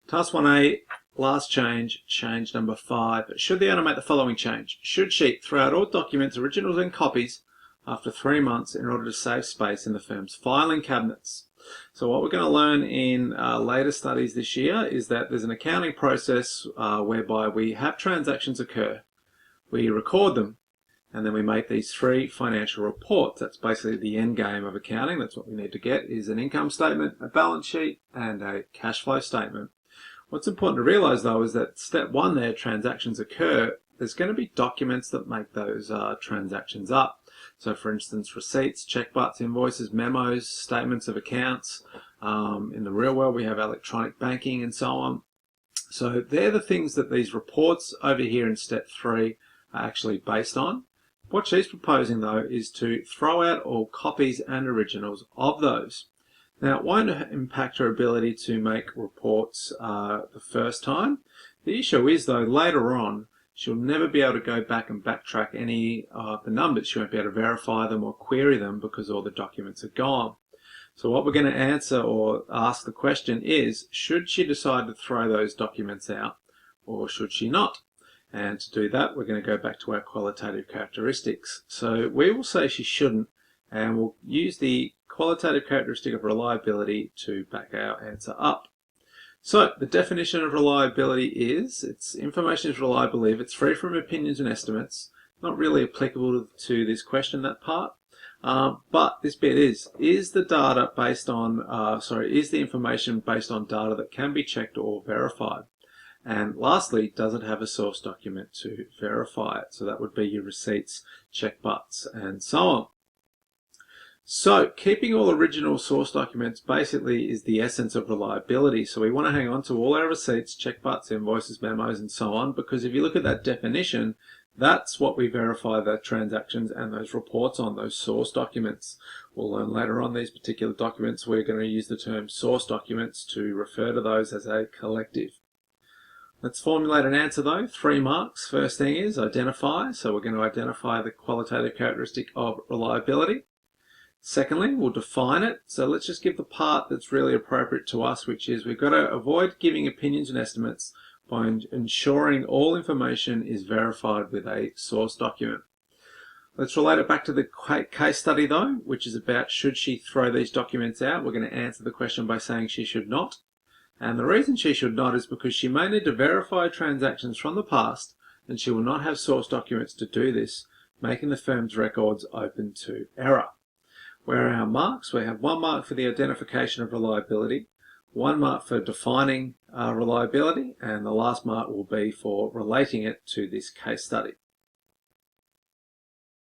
Task 1A, last change, change number 5. Should the owner make the following change? Should she throw out all documents, originals and copies after 3 months in order to save space in the firm's filing cabinets? So what we're going to learn in later studies this year is that there's an accounting process whereby we have transactions occur, we record them, and then we make these 3 financial reports. That's basically the end game of accounting. That's what we need to get, is an income statement, a balance sheet, and a cash flow statement. What's important to realize though is that step 1 there, transactions occur, there's going to be documents that make those transactions up. So for instance, receipts, check butts, invoices, memos, statements of accounts. In the real world we have electronic banking and so on. So they're the things that these reports over here in step 3 are actually based on. What she's proposing though is to throw out all copies and originals of those. Now, it won't impact her ability to make reports the first time. The issue is, though, later on, she'll never be able to go back and backtrack any of the numbers. She won't be able to verify them or query them because all the documents are gone. So what we're going to answer or ask the question is, should she decide to throw those documents out or should she not? And to do that, we're going to go back to our qualitative characteristics. So we will say she shouldn't, and we'll use the qualitative characteristic of reliability to back our answer up. So the definition of reliability is, information is reliable if it's free from opinions and estimates. Not really applicable to this question, that part. But this bit is the data based on, is the information based on data that can be checked or verified? And lastly, does it have a source document to verify it? So that would be your receipts, check butts, and so on. So keeping all original source documents basically is the essence of reliability. So we want to hang on to all our receipts, check butts, invoices, memos, and so on, because if you look at that definition, that's what we verify the transactions and those reports on, those source documents. We'll learn later on these particular documents. We're going to use the term source documents to refer to those as a collective. Let's formulate an answer though. 3 marks. First thing is identify. So we're going to identify the qualitative characteristic of reliability. Secondly, we'll define it. So let's just give the part that's really appropriate to us, which is we've got to avoid giving opinions and estimates by ensuring all information is verified with a source document. Let's relate it back to the case study though, which is about should she throw these documents out. We're going to answer the question by saying she should not. And the reason she should not is because she may need to verify transactions from the past and she will not have source documents to do this, making the firm's records open to error. Where are our marks? We have 1 mark for the identification of reliability, 1 mark for defining reliability, and the last mark will be for relating it to this case study.